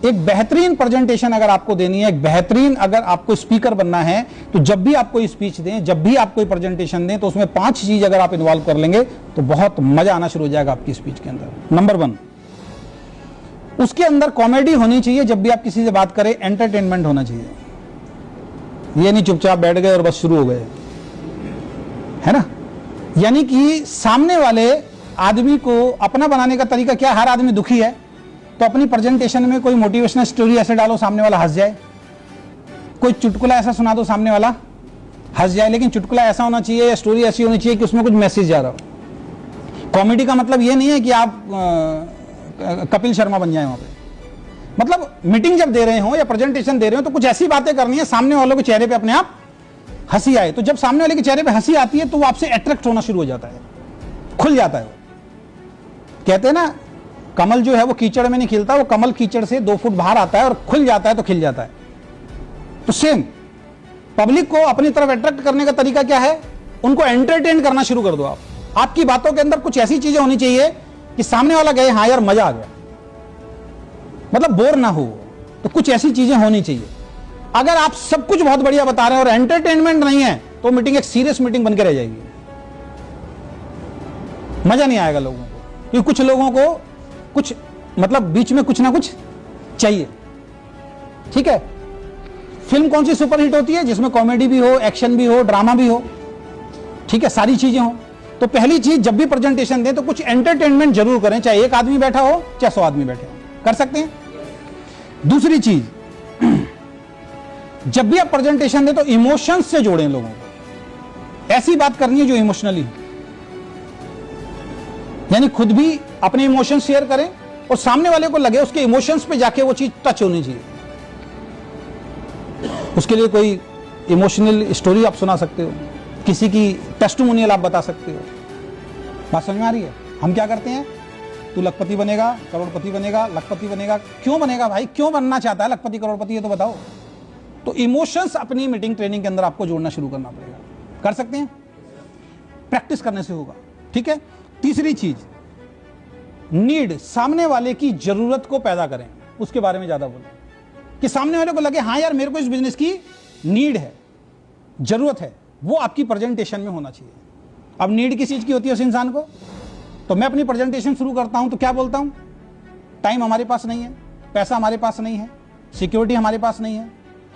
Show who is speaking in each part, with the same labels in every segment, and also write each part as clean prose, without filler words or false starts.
Speaker 1: एक बेहतरीन प्रेजेंटेशन अगर आपको देनी है, एक बेहतरीन अगर आपको स्पीकर बनना है, तो जब भी आप कोई स्पीच दें, जब भी आप कोई प्रेजेंटेशन दें, तो उसमें 5 चीज अगर आप इन्वॉल्व कर लेंगे तो बहुत मजा आना शुरू हो जाएगा आपकी स्पीच के अंदर। नंबर 1, उसके अंदर कॉमेडी होनी चाहिए। जब भी आप किसी से बात करें, एंटरटेनमेंट होना चाहिए। ये नहीं चुपचाप बैठ गए और बस शुरू हो गए, है ना। यानी कि सामने वाले आदमी को अपना बनाने का तरीका क्या, हर आदमी दुखी है तो अपनी प्रेजेंटेशन में कोई मोटिवेशनल स्टोरी ऐसे डालो सामने वाला हंस जाए, कोई चुटकुला ऐसा सुना दो सामने वाला हंस जाए। लेकिन चुटकुला ऐसा होना चाहिए या स्टोरी ऐसी होनी चाहिए कि उसमें कुछ मैसेज जा रहा हो। कॉमेडी का मतलब ये नहीं है कि आप कपिल शर्मा बन जाए वहां पे। मतलब मीटिंग जब दे रहे हो या प्रेजेंटेशन दे रहे हो तो कुछ ऐसी बातें करनी है सामने वालों के चेहरे पे अपने आप हंसी आए। तो जब सामने वाले के चेहरे पे हंसी आती है तो वो आपसे अट्रैक्ट होना शुरू हो जाता है, खुल जाता है। कहते हैं ना, कमल जो है वो कीचड़ में नहीं खिलता, वो कमल कीचड़ से 2 फुट बाहर आता है और खुल जाता है तो खिल जाता है। तो सेम पब्लिक को अपनी तरफ अट्रैक्ट करने का तरीका क्या है, उनको एंटरटेन करना शुरू कर दो आप। आपकी बातों के अंदर कुछ ऐसी चीजें होनी चाहिए कि सामने वाला कहे हाँ यार मजा आ गया, मतलब बोर ना हो। तो कुछ ऐसी चीजें होनी चाहिए। अगर आप सब कुछ बहुत बढ़िया बता रहे हैं और एंटरटेनमेंट नहीं है तो मीटिंग एक सीरियस मीटिंग बनकर रह जाएगी, मजा नहीं आएगा लोगों को। क्योंकि कुछ लोगों को कुछ मतलब बीच में कुछ ना कुछ चाहिए। ठीक है, फिल्म कौन सी सुपरहिट होती है, जिसमें कॉमेडी भी हो, एक्शन भी हो, ड्रामा भी हो, ठीक है, सारी चीजें हो। तो पहली चीज, जब भी प्रेजेंटेशन दें तो कुछ एंटरटेनमेंट जरूर करें, चाहे एक आदमी बैठा हो चाहे 100 आदमी बैठे हो, कर सकते हैं। दूसरी चीज, जब भी आप प्रेजेंटेशन दें तो इमोशंस से जोड़ें लोगों को। ऐसी बात करनी है जो इमोशनली हो, यानी खुद भी अपने इमोशंस शेयर करें और सामने वाले को लगे उसके इमोशंस पे जाके वो चीज टच होनी चाहिए। उसके लिए कोई इमोशनल स्टोरी आप सुना सकते हो, किसी की टेस्टिमोनियल आप बता सकते हो। बात समझ में आ रही है। हम क्या करते हैं, तू लखपति बनेगा, करोड़पति बनेगा, लखपति बनेगा। क्यों बनेगा भाई, क्यों बनना चाहता है लखपति करोड़पति, ये तो बताओ। तो इमोशंस अपनी मीटिंग ट्रेनिंग के अंदर आपको जोड़ना शुरू करना पड़ेगा। कर सकते हैं, प्रैक्टिस करने से होगा। ठीक है। तीसरी चीज, नीड, सामने वाले की जरूरत को पैदा करें, उसके बारे में ज्यादा बोलें कि सामने वाले को लगे हाँ यार मेरे को इस बिजनेस की नीड है, जरूरत है, वो आपकी प्रेजेंटेशन में होना चाहिए। अब नीड किस चीज की होती है उस इंसान को, तो मैं अपनी प्रेजेंटेशन शुरू करता हूं तो क्या बोलता हूं, टाइम हमारे पास नहीं है, पैसा हमारे पास नहीं है, सिक्योरिटी हमारे पास नहीं है,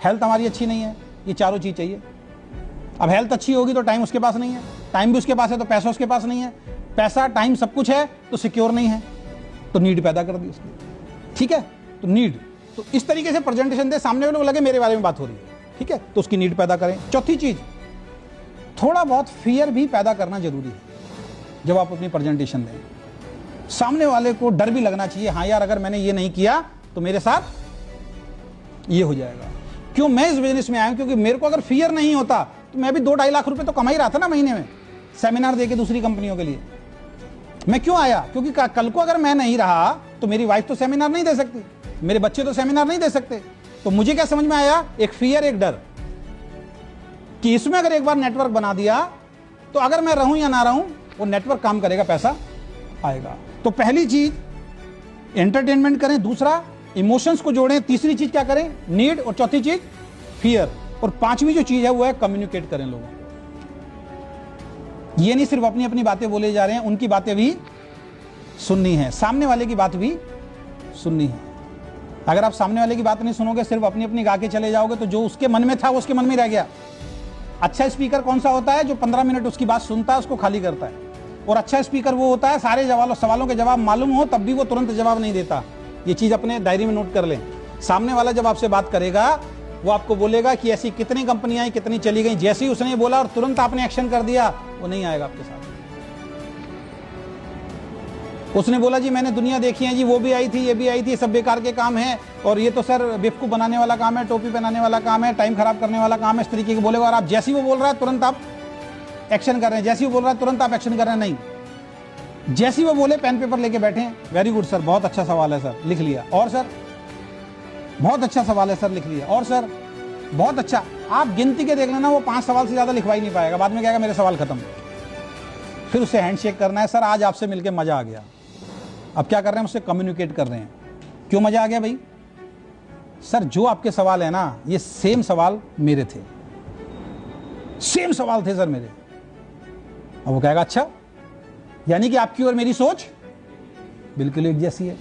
Speaker 1: हेल्थ हमारी अच्छी नहीं है, ये चारों चीज चाहिए। अब हेल्थ अच्छी होगी तो टाइम उसके पास नहीं है, टाइम भी उसके पास है तो पैसा उसके पास नहीं है, पैसा टाइम सब कुछ है तो सिक्योर नहीं है, तो नीड पैदा कर दी उसकी। ठीक है, तो नीड, तो इस तरीके से प्रेजेंटेशन दे, सामने वाले को लगे मेरे बारे में बात हो रही है। ठीक है, तो उसकी नीड पैदा करें। चौथी चीज, थोड़ा बहुत फियर भी पैदा करना जरूरी है। जब आप अपनी प्रेजेंटेशन दें, सामने वाले को डर भी लगना चाहिए, हाँ यार अगर मैंने ये नहीं किया तो मेरे साथ ये हो जाएगा। क्यों मैं इस बिजनेस में आया हूं, क्योंकि मेरे को अगर फियर नहीं होता तो मैं भी 2-2.5 लाख रुपए तो कमा ही रहा था ना महीने में, सेमिनार देके दूसरी कंपनियों के लिए। मैं क्यों आया, क्योंकि कल को अगर मैं नहीं रहा तो मेरी वाइफ तो सेमिनार नहीं दे सकती, मेरे बच्चे तो सेमिनार नहीं दे सकते। तो मुझे क्या समझ में आया, एक फियर, एक डर, कि इसमें अगर एक बार नेटवर्क बना दिया तो अगर मैं रहूं या ना रहूं वो नेटवर्क काम करेगा, पैसा आएगा। तो पहली चीज एंटरटेनमेंट करें, दूसरा इमोशंस को जोड़ें, तीसरी चीज क्या करें, नीड, और चौथी चीज फियर, और पांचवी जो चीज है वो है कम्युनिकेट करें लोगों को। ये नहीं सिर्फ अपनी अपनी बातें बोले जा रहे हैं, उनकी बातें भी सुननी है, सामने वाले की बात भी सुननी है। अगर आप सामने वाले की बात नहीं सुनोगे, सिर्फ अपनी अपनी गा के चले जाओगे तो जो उसके मन में था वो उसके मन में रह गया। अच्छा स्पीकर कौन सा होता है, जो 15 मिनट उसकी बात सुनता है, उसको खाली करता है। और अच्छा स्पीकर वो होता है सारे सवालों के जवाब मालूम हो तब भी वो तुरंत जवाब नहीं देता। ये चीज अपने डायरी में नोट कर लें। सामने वाला जब आपसे बात करेगा वो आपको बोलेगा कि ऐसी कितनी कंपनियां आई, कितनी चली गई, जैसे ही उसने बोला और तुरंत आपने एक्शन कर दिया, वो नहीं आएगा आपके साथ। उसने बोला जी मैंने दुनिया देखी है जी, वो भी आई थी, ये भी आई थी, सब बेकार के काम है, और ये तो सर बेवकूफ बनाने वाला काम है, टोपी पहनाने वाला काम है, टाइम खराब करने वाला काम है, इस तरीके के बोलेगा। और आप जैसे ही वो बोल रहा है तुरंत आप एक्शन कर रहे हैं, जैसे ही वो बोल रहा है तुरंत आप एक्शन कर रहे हैं। नहीं, जैसे ही वो बोले पेन पेपर लेके बैठे, वेरी गुड सर, बहुत अच्छा सवाल है सर, लिख लिया, और सर बहुत अच्छा सवाल है सर, लिख लिया, और सर बहुत अच्छा। आप गिनती के देख लेना, वो 5 सवाल से ज्यादा लिखवा ही नहीं पाएगा। बाद में कहेगा मेरे सवाल खत्म। फिर उसे हैंडशेक करना है, सर आज आपसे मिलकर मजा आ गया। अब क्या कर रहे हैं, उससे कम्युनिकेट कर रहे हैं। क्यों मजा आ गया भाई, सर जो आपके सवाल है ना, ये सेम सवाल मेरे थे, सेम सवाल थे सर मेरे। अब वो कहेगा अच्छा, यानी कि आपकी और मेरी सोच बिल्कुल एक जैसी है,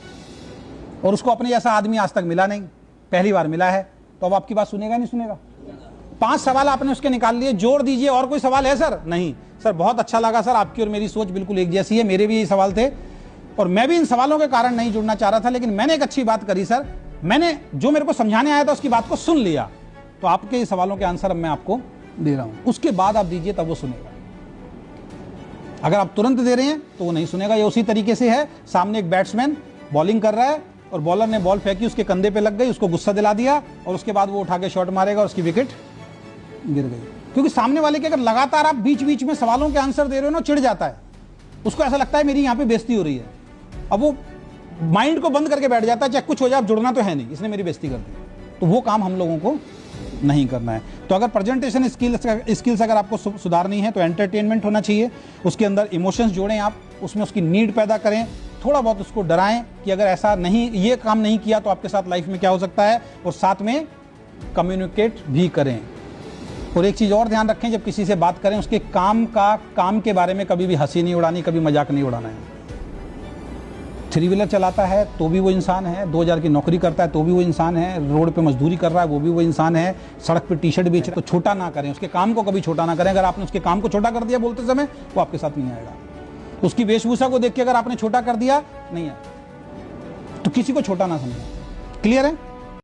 Speaker 1: और उसको अपने जैसा आदमी आज तक मिला नहीं, पहली बार मिला है, तो अब आपकी बात सुनेगा नहीं सुनेगा? 5 सवाल आपने उसके निकाल लिए, जोड़ दीजिए। और कोई सवाल है सर? नहीं सर, बहुत अच्छा लगा सर, आपकी और मेरी सोच बिल्कुल एक जैसी है, मेरे भी यही सवाल थे और मैं भी इन सवालों के कारण नहीं जुड़ना चाह रहा था, लेकिन मैंने एक अच्छी बात करी सर, मैंने जो मेरे को समझाने आया था उसकी बात को सुन लिया, तो आपके सवालों के आंसर अब मैं आपको दे रहा हूं, उसके बाद आप दीजिए तब वो सुनेगा। अगर आप तुरंत दे रहे हैं तो वो नहीं सुनेगा। ये उसी तरीके से है, सामने एक बैट्समैन बॉलिंग कर रहा है और बॉलर ने बॉल फेंकी, उसके कंधे पे लग गई, उसको गुस्सा दिला दिया और उसके बाद वो उठा के शॉट मारेगा और उसकी विकेट गिर गई। क्योंकि सामने वाले के अगर लगातार आप बीच बीच में सवालों के आंसर दे रहे हो ना, चिढ़ जाता है, उसको ऐसा लगता है मेरी यहाँ पे बेइज्जती हो रही है, अब वो माइंड को बंद करके बैठ जाता है, चाहे कुछ हो जाए, अब जुड़ना तो है नहीं, इसने मेरी बेइज्जती कर दी। तो वो काम हम लोगों को नहीं करना है। तो अगर प्रेजेंटेशन स्किल्स अगर आपको सुधारनी है तो एंटरटेनमेंट होना चाहिए, उसके अंदर इमोशंस जोड़ें आप, उसमें उसकी नीड पैदा करें, थोड़ा बहुत उसको डराएं कि अगर ऐसा नहीं, ये काम नहीं किया तो आपके साथ लाइफ में क्या हो सकता है, और साथ में कम्युनिकेट भी करें। और एक चीज़ और ध्यान रखें, जब किसी से बात करें उसके काम के बारे में कभी भी हंसी नहीं उड़ानी, कभी मजाक नहीं उड़ाना है। 3 व्हीलर चलाता है तो भी वो इंसान है, 2000 की नौकरी करता है तो भी वो इंसान है, रोड पे मजदूरी कर रहा है वो भी वो इंसान है, सड़क पे टी-शर्ट बेचे, तो छोटा ना करें, उसके काम को कभी छोटा ना करें। अगर आपने उसके काम को छोटा कर दिया बोलते समय, वो आपके साथ नहीं आएगा। उसकी वेशभूषा को देख के अगर आपने छोटा कर दिया, नहीं है, तो किसी को छोटा ना समझें। क्लियर है?